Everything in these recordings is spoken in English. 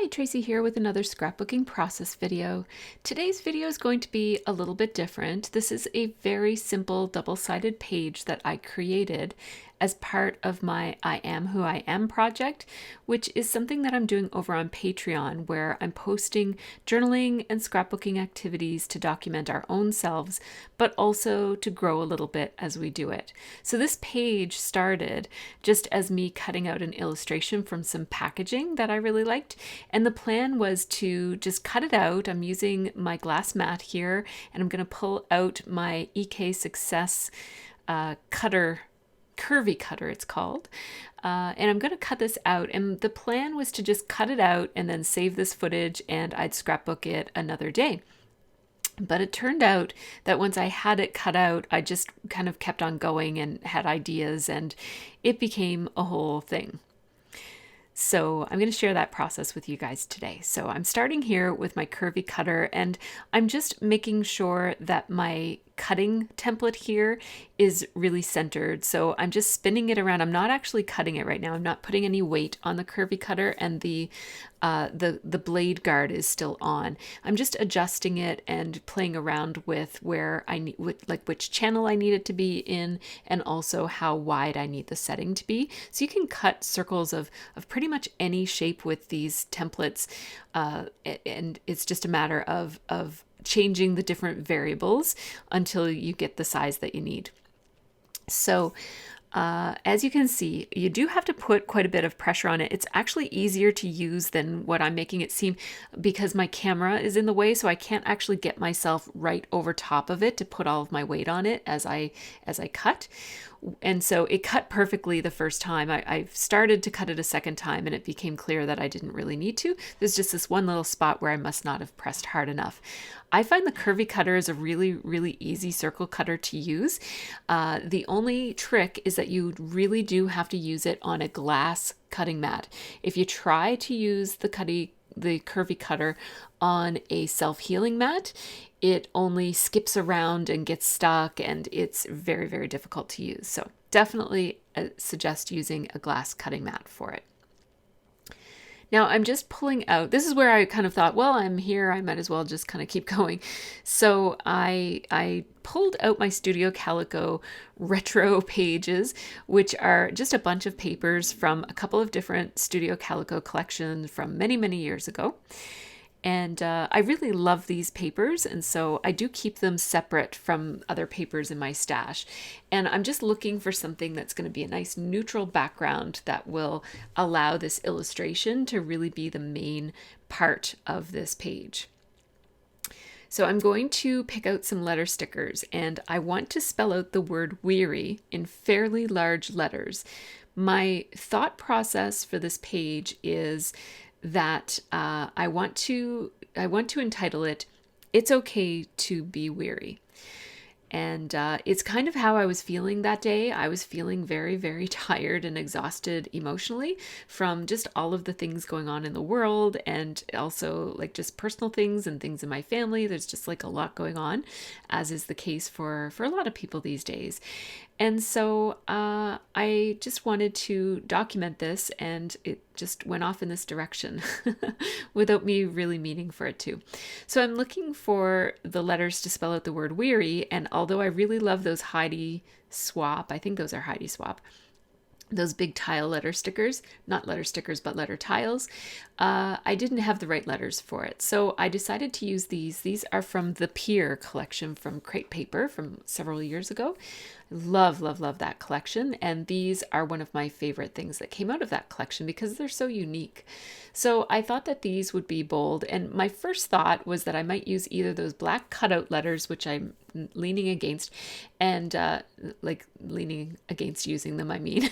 Hi, Tracy here with another scrapbooking process video. Today's video is going to be a little bit different. This is a very simple double-sided page that I created as part of my I Am Who I Am project, which is something that I'm doing over on Patreon, where I'm posting journaling and scrapbooking activities to document our own selves, but also to grow a little bit as we do it. So this page started just as me cutting out an illustration from some packaging that I really liked. And the plan was to just cut it out. I'm using my glass mat here, and I'm going to pull out my EK Success cutter, curvy cutter it's called. And I'm going to cut this out. And the plan was to just cut it out and then save this footage, and I'd scrapbook it another day. But it turned out that once I had it cut out, I just kind of kept on going and had ideas, and it became a whole thing. So I'm going to share that process with you guys today. So I'm starting here with my curvy cutter, and I'm just making sure that my cutting template here is really centered. So I'm just spinning it around. I'm not actually cutting it right now. I'm not putting any weight on the curvy cutter, and the blade guard is still on. I'm just adjusting it and playing around with where I need, like which channel I need it to be in, and also how wide I need the setting to be. So you can cut circles of pretty much any shape with these templates, and it's just a matter of changing the different variables until you get the size that you need. So as you can see, you do have to put quite a bit of pressure on it. It's actually easier to use than what I'm making it seem, because my camera is in the way, so I can't actually get myself right over top of it to put all of my weight on it as I cut. And so it cut perfectly the first time. I started to cut it a second time, and it became clear that I didn't really need to. There's just this one little spot where I must not have pressed hard enough. I find the curvy cutter is a really, really easy circle cutter to use. The only trick is that you really do have to use it on a glass cutting mat. If you try to use the curvy cutter on a self-healing mat, it only skips around and gets stuck, and it's very, very difficult to use. So definitely suggest using a glass cutting mat for it. Now I'm just pulling out, this is where I kind of thought, well, I'm here, I might as well just kind of keep going. So I pulled out my Studio Calico retro pages, which are just a bunch of papers from a couple of different Studio Calico collections from many, many years ago. And I really love these papers, and so I do keep them separate from other papers in my stash. And I'm just looking for something that's going to be a nice neutral background that will allow this illustration to really be the main part of this page. So I'm going to pick out some letter stickers, and I want to spell out the word weary in fairly large letters. My thought process for this page is that I want to entitle it, "It's Okay to Be Weary." And it's kind of how I was feeling that day. I was feeling very, very tired and exhausted emotionally from just all of the things going on in the world, and also like just personal things and things in my family. There's just like a lot going on, as is the case for a lot of people these days. And so I just wanted to document this, and it just went off in this direction without me really meaning for it to. So I'm looking for the letters to spell out the word weary, and although I really love those Heidi Swap, I think those are Heidi Swap, those big tile letter stickers, not letter stickers, but letter tiles, I didn't have the right letters for it. So I decided to use these. These are from the Pier collection from Crate Paper from several years ago. Love, love, love that collection. And these are one of my favorite things that came out of that collection because they're so unique. So I thought that these would be bold. And my first thought was that I might use either those black cutout letters, which I'm leaning against, and like leaning against using them, I mean.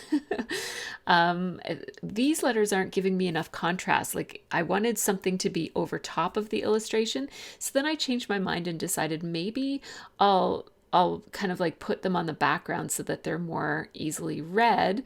These letters aren't giving me enough contrast. Like I wanted something to be over top of the illustration. So then I changed my mind and decided maybe I'll kind of like put them on the background so that they're more easily read.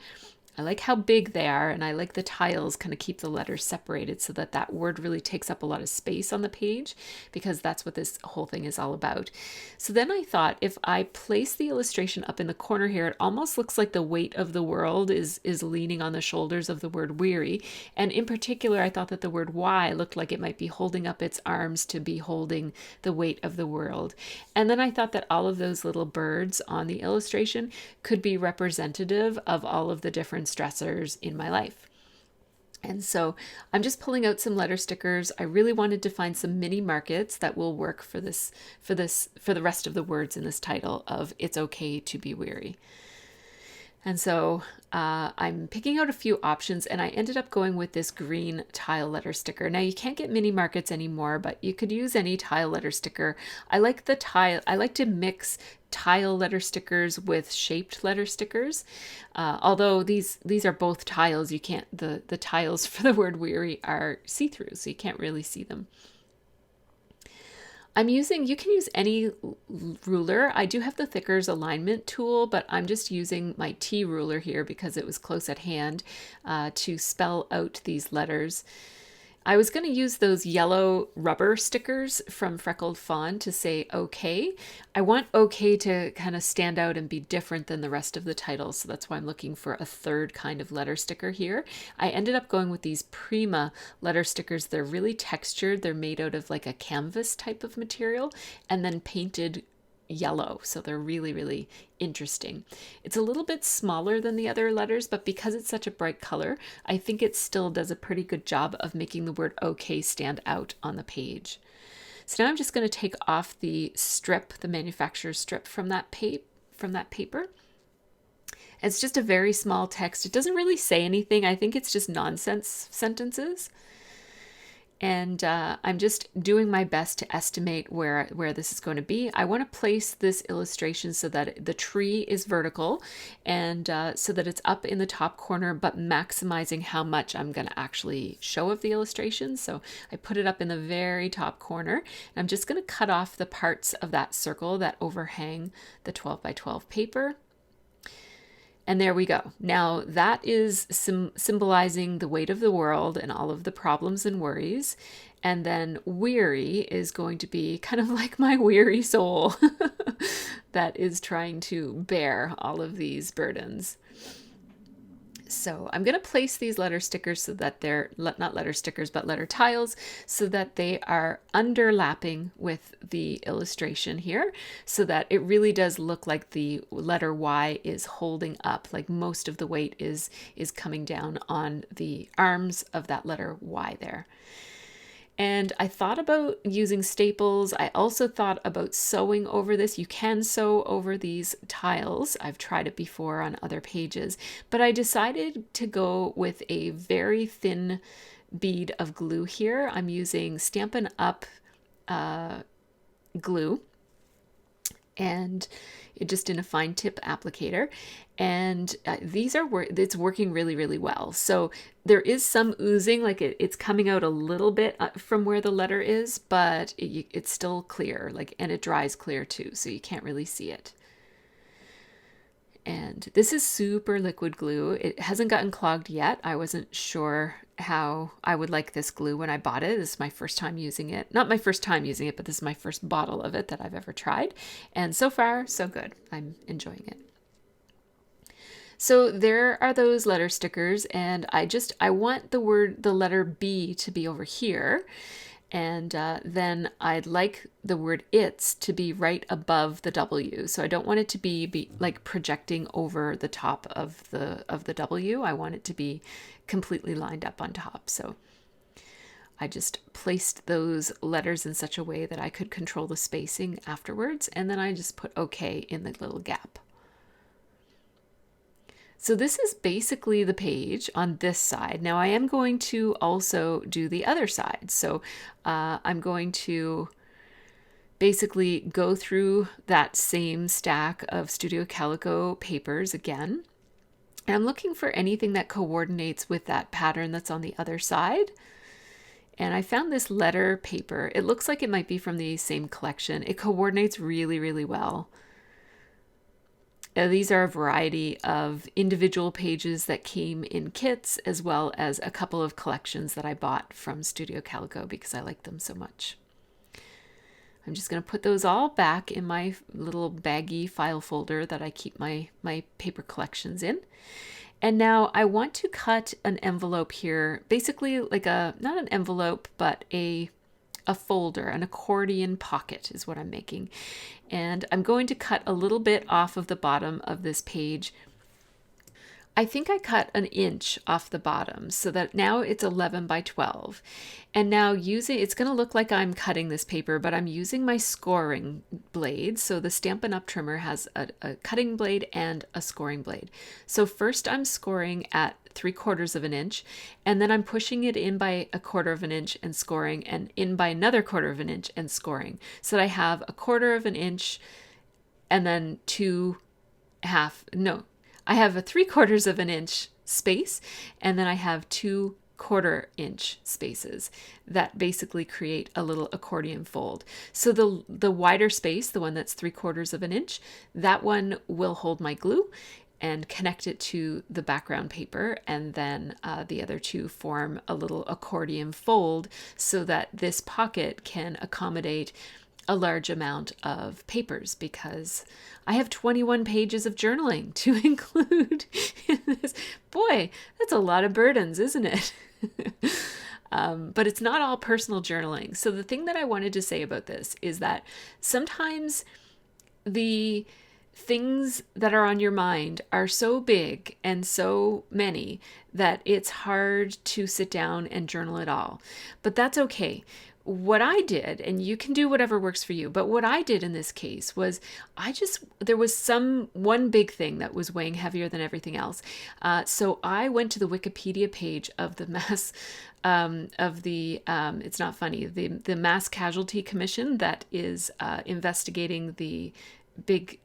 I like how big they are, and I like the tiles kind of keep the letters separated so that that word really takes up a lot of space on the page, because that's what this whole thing is all about. So then I thought, if I place the illustration up in the corner here, it almost looks like the weight of the world is leaning on the shoulders of the word weary. And in particular, I thought that the word why looked like it might be holding up its arms to be holding the weight of the world. And then I thought that all of those little birds on the illustration could be representative of all of the different stressors in my life. And so I'm just pulling out some letter stickers. I really wanted to find some mini markets that will work for the rest of the words in this title of It's Okay to Be Weary. And so I'm picking out a few options, and I ended up going with this green tile letter sticker. Now, you can't get mini markets anymore, but you could use any tile letter sticker. I like to mix tile letter stickers with shaped letter stickers. Although these are both tiles, you can't, the tiles for the word weary are see-through, so you can't really see them. You can use any ruler. I do have the Thickers alignment tool, but I'm just using my T ruler here because it was close at hand to spell out these letters. I was going to use those yellow rubber stickers from Freckled Fawn to say okay. I want okay to kind of stand out and be different than the rest of the title, so that's why I'm looking for a third kind of letter sticker here. I ended up going with these Prima letter stickers. They're really textured. They're made out of like a canvas type of material and then painted yellow, so they're really, really interesting. It's a little bit smaller than the other letters, but because it's such a bright color, I think it still does a pretty good job of making the word okay stand out on the page. So now I'm just going to take off the strip, the manufacturer's strip from that paper. It's just a very small text. It doesn't really say anything. I think it's just nonsense sentences. And I'm just doing my best to estimate where this is going to be. I want to place this illustration so that the tree is vertical and so that it's up in the top corner, but maximizing how much I'm going to actually show of the illustration. So I put it up in the very top corner. And I'm just going to cut off the parts of that circle that overhang the 12 by 12 paper. And there we go. Now that is symbolizing the weight of the world and all of the problems and worries. And then weary is going to be kind of like my weary soul that is trying to bear all of these burdens. So I'm going to place these letter stickers so that they're not letter stickers, but letter tiles, so that they are underlapping with the illustration here, so that it really does look like the letter Y is holding up, like most of the weight is coming down on the arms of that letter Y there. And I thought about using staples. I also thought about sewing over this. You can sew over these tiles. I've tried it before on other pages, but I decided to go with a very thin bead of glue here. I'm using Stampin' Up glue, and just in a fine tip applicator. And it's working really, really well. So there is some oozing, like it's coming out a little bit from where the letter is, but it's still clear, and it dries clear too, so you can't really see it. And this is super liquid glue. It hasn't gotten clogged yet. I wasn't sure how I would like this glue when I bought it. This is my first time using it. Not my first time using it, but this is my first bottle of it that I've ever tried. And so far, so good. I'm enjoying it. So there are those letter stickers, and I want the letter B to be over here. And then I'd like the word it's to be right above the W. So I don't want it to be like projecting over the top of the W. I want it to be completely lined up on top. So I just placed those letters in such a way that I could control the spacing afterwards. And then I just put OK in the little gap. So this is basically the page on this side. Now I am going to also do the other side. So I'm going to basically go through that same stack of Studio Calico papers again. And I'm looking for anything that coordinates with that pattern that's on the other side. And I found this letter paper. It looks like it might be from the same collection. It coordinates really, really well. These are a variety of individual pages that came in kits, as well as a couple of collections that I bought from Studio Calico because I like them so much. I'm just going to put those all back in my little baggy file folder that I keep my paper collections in. And now I want to cut an envelope here, basically like not an envelope, but a folder, an accordion pocket is what I'm making. And I'm going to cut a little bit off of the bottom of this page. I think I cut an inch off the bottom so that now it's 11 by 12. And now it's going to look like I'm cutting this paper, but I'm using my scoring blade. So the Stampin' Up! Trimmer has a cutting blade and a scoring blade. So first I'm scoring at 3/4 of an inch, and then I'm pushing it in by 1/4 of an inch and scoring, and in by another 1/4 of an inch and scoring. So that I have 1/4 of an inch and then I have a 3/4 of an inch space, and then I have 2 1/4-inch spaces that basically create a little accordion fold. So the wider space, the one that's 3/4 of an inch, that one will hold my glue and connect it to the background paper, and then the other two form a little accordion fold so that this pocket can accommodate a large amount of papers, because I have 21 pages of journaling to include in this. Boy, that's a lot of burdens, isn't it? But it's not all personal journaling. So the thing that I wanted to say about this is that sometimes the things that are on your mind are so big and so many that it's hard to sit down and journal it all. But that's okay. What I did, and you can do whatever works for you, but what I did in this case was there was one big thing that was weighing heavier than everything else. So I went to the Wikipedia page of the it's not funny, the Mass Casualty Commission that is investigating the big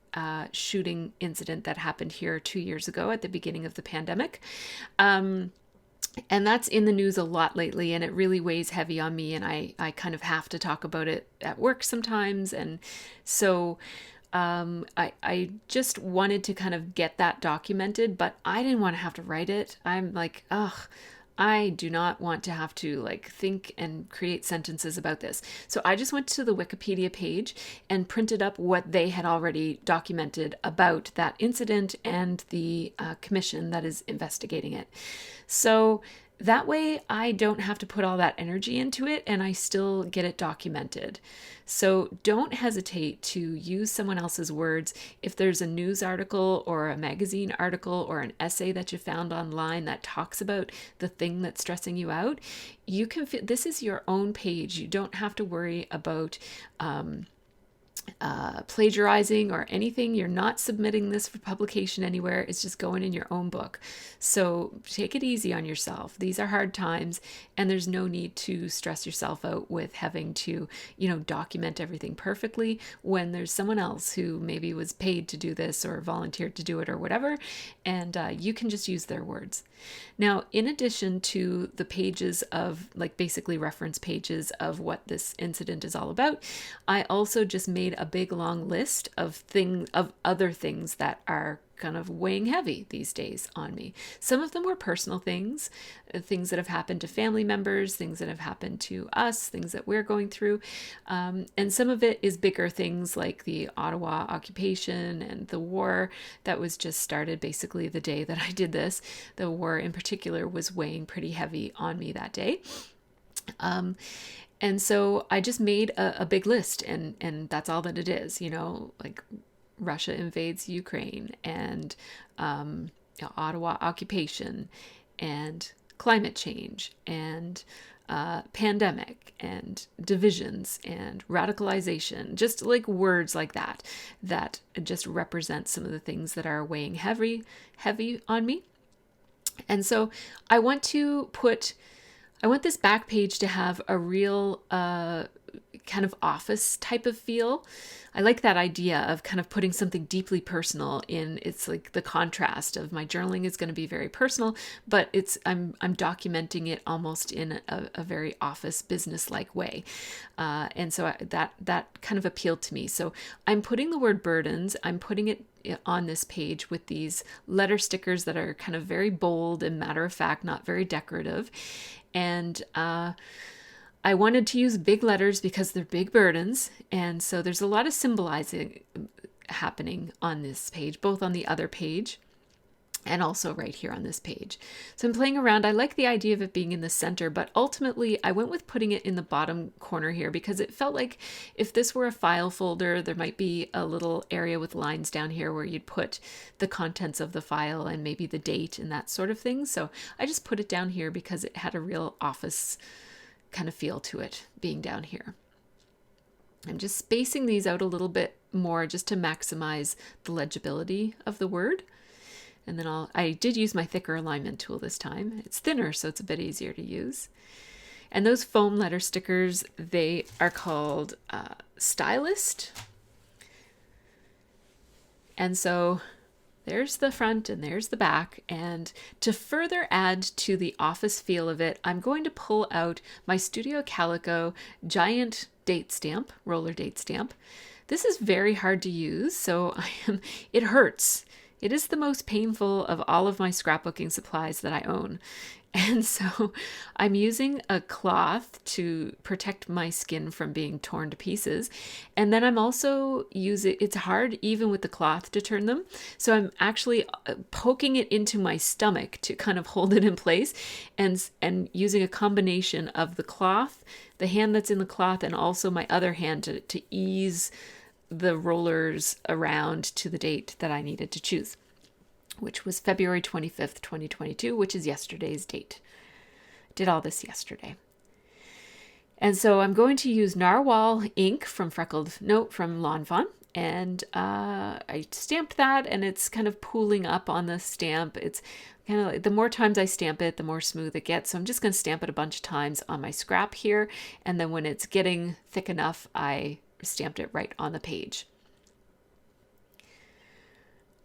shooting incident that happened here 2 years ago at the beginning of the pandemic. And that's in the news a lot lately, and it really weighs heavy on me, and I kind of have to talk about it at work sometimes. And so I just wanted to kind of get that documented, but I didn't want to have to write it. I'm like, ugh, I do not want to have to think and create sentences about this. So I just went to the Wikipedia page and printed up what they had already documented about that incident and the commission that is investigating it. So that way I don't have to put all that energy into it, and I still get it documented. So don't hesitate to use someone else's words. If there's a news article or a magazine article or an essay that you found online that talks about the thing that's stressing you out, you can this is your own page. You don't have to worry about plagiarizing or anything. You're not submitting this for publication anywhere. It's just going in your own book. So take it easy on yourself. These are hard times, and there's no need to stress yourself out with having to, document everything perfectly when there's someone else who maybe was paid to do this or volunteered to do it or whatever, and you can just use their words. Now, in addition to the pages of basically reference pages of what this incident is all about, I also just made a big long list of other things that are kind of weighing heavy these days on me. Some of them were personal things that have happened to family members, things that have happened to us, things that we're going through. And some of it is bigger things like the Ottawa occupation and the war that was just started basically the day that I did this. The war in particular was weighing pretty heavy on me that day. And so I just made a big list, and that's all that it is, Russia invades Ukraine, and Ottawa occupation, and climate change, and pandemic, and divisions, and radicalization, just words like that just represent some of the things that are weighing heavy on me. And so I want this back page to have a real kind of office type of feel. I like that idea of kind of putting something deeply personal in. It's like the contrast of my journaling is going to be very personal, but I'm documenting it almost in a very office business-like way. And so that kind of appealed to me. So I'm putting the word burdens, I'm putting it on this page with these letter stickers that are kind of very bold and matter of fact, not very decorative. And I wanted to use big letters because they're big burdens. And so there's a lot of symbolizing happening on this page, both on the other page and also right here on this page. So I'm playing around. I like the idea of it being in the center, but ultimately I went with putting it in the bottom corner here because it felt like if this were a file folder, there might be a little area with lines down here where you'd put the contents of the file and maybe the date and that sort of thing. So I just put it down here because it had a real office kind of feel to it being down here. I'm just spacing these out a little bit more just to maximize the legibility of the word. And then I did use my thicker alignment tool this time. It's thinner, so it's a bit easier to use. And those foam letter stickers, they are called Stylist. And so there's the front and there's the back. And to further add to the office feel of it, I'm going to pull out my Studio Calico giant date stamp, roller date stamp. This is very hard to use, so it hurts. It is the most painful of all of my scrapbooking supplies that I own. And so I'm using a cloth to protect my skin from being torn to pieces. And then I'm also using, it's hard even with the cloth to turn them. So I'm actually poking it into my stomach to kind of hold it in place and using a combination of the cloth, the hand that's in the cloth, and also my other hand to ease the rollers around to the date that I needed to choose, which was February 25th, 2022, which is yesterday's date. Did all this yesterday. And so I'm going to use Narwhal ink from Lawn Fawn. And I stamped that, and it's kind of pooling up on the stamp. It's kind of like the more times I stamp it, the more smooth it gets. So I'm just going to stamp it a bunch of times on my scrap here. And then when it's getting thick enough, I stamped it right on the page.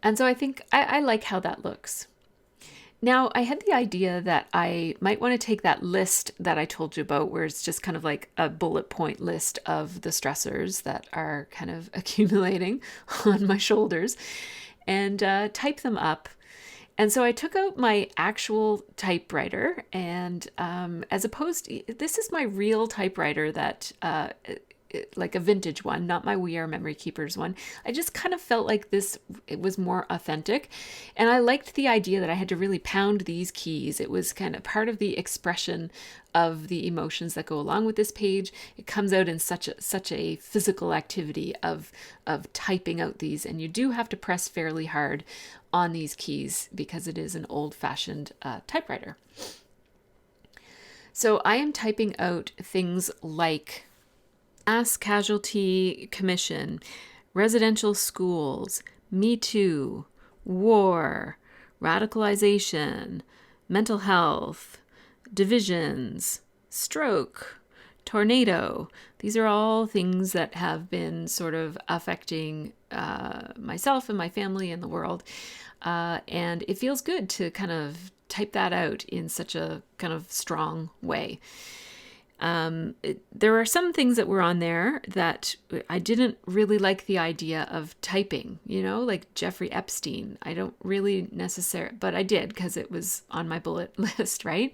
And so I think I like how that looks. Now, I had the idea that I might want to take that list that I told you about, where it's just kind of like a bullet point list of the stressors that are kind of accumulating on my shoulders, and type them up. And so I took out my actual typewriter, and this is my real typewriter that like a vintage one, not my We Are Memory Keepers one. I just kind of felt like it was more authentic. And I liked the idea that I had to really pound these keys. It was kind of part of the expression of the emotions that go along with this page. It comes out in such a physical activity of typing out these. And you do have to press fairly hard on these keys because it is an old-fashioned typewriter. So I am typing out things like Mass Casualty Commission, residential schools, Me Too, war, radicalization, mental health, divisions, stroke, tornado. These are all things that have been sort of affecting myself and my family and the world. And it feels good to kind of type that out in such a kind of strong way. There are some things that were on there that I didn't really like the idea of typing, like Jeffrey Epstein. I don't really necessarily, but I did because it was on my bullet list, right?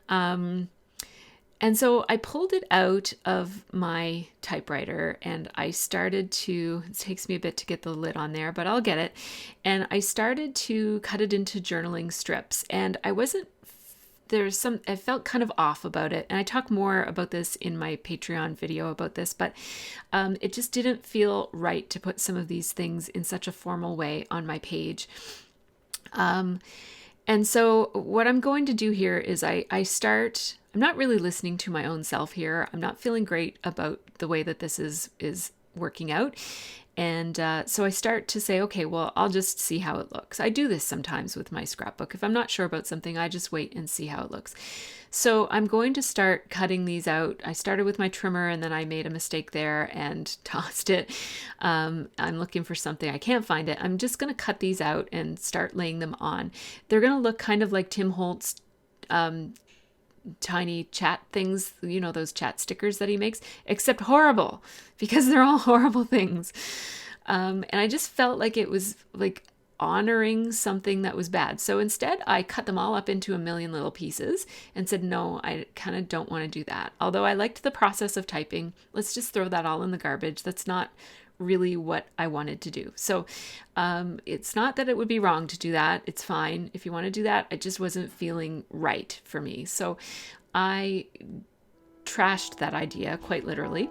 And so I pulled it out of my typewriter and I started to, it takes me a bit to get the lid on there, but I'll get it. And I started to cut it into journaling strips, and I felt kind of off about it. And I talk more about this in my Patreon video about this, but it just didn't feel right to put some of these things in such a formal way on my page. And so what I'm going to do here is I'm not really listening to my own self here. I'm not feeling great about the way that this is working out. And so I start to say, okay, well, I'll just see how it looks. I do this sometimes with my scrapbook. If I'm not sure about something, I just wait and see how it looks. So I'm going to start cutting these out. I started with my trimmer and then I made a mistake there and tossed it. I'm looking for something. I can't find it. I'm just going to cut these out and start laying them on. They're going to look kind of like Tim Holtz tiny chat things, you know, those chat stickers that he makes, except horrible, because they're all horrible things. And I just felt like it was like honoring something that was bad. So instead I cut them all up into a million little pieces and said, no, I kind of don't want to do that. Although I liked the process of typing, let's just throw that all in the garbage. That's not really what I wanted to do. So it's not that it would be wrong to do that. It's fine if you want to do that. It just wasn't feeling right for me. So I trashed that idea quite literally.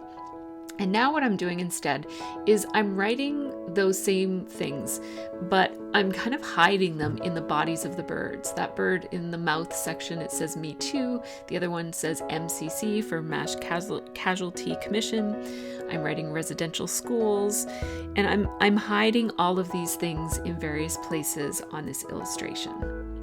And now what I'm doing instead is I'm writing those same things, but I'm kind of hiding them in the bodies of the birds. That bird in the mouth section, it says me too. The other one says MCC for Mass Casualty Commission. I'm writing residential schools, and I'm hiding all of these things in various places on this illustration.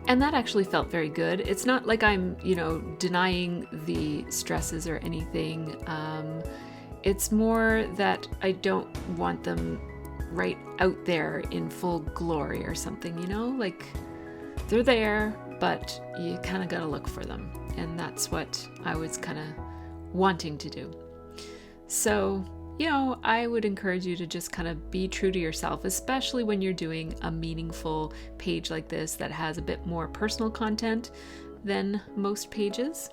And that actually felt very good. It's not like I'm, denying the stresses or anything. It's more that I don't want them right out there in full glory or something, like they're there, but you kind of got to look for them. And that's what I was kind of wanting to do. So, I would encourage you to just kind of be true to yourself, especially when you're doing a meaningful page like this that has a bit more personal content than most pages.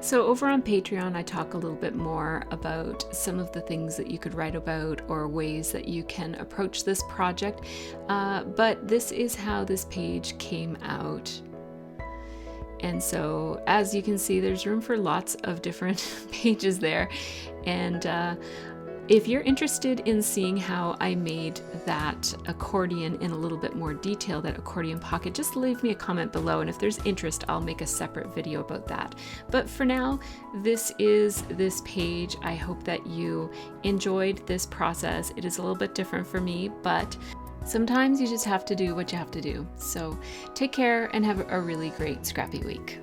So over on Patreon, I talk a little bit more about some of the things that you could write about or ways that you can approach this project. But this is how this page came out. And so as you can see, there's room for lots of different pages there. And if you're interested in seeing how I made that accordion in a little bit more detail, that accordion pocket, just leave me a comment below, and if there's interest, I'll make a separate video about that. But for now, this is this page. I hope that you enjoyed this process. It is a little bit different for me, but sometimes you just have to do what you have to do. So take care and have a really great scrappy week.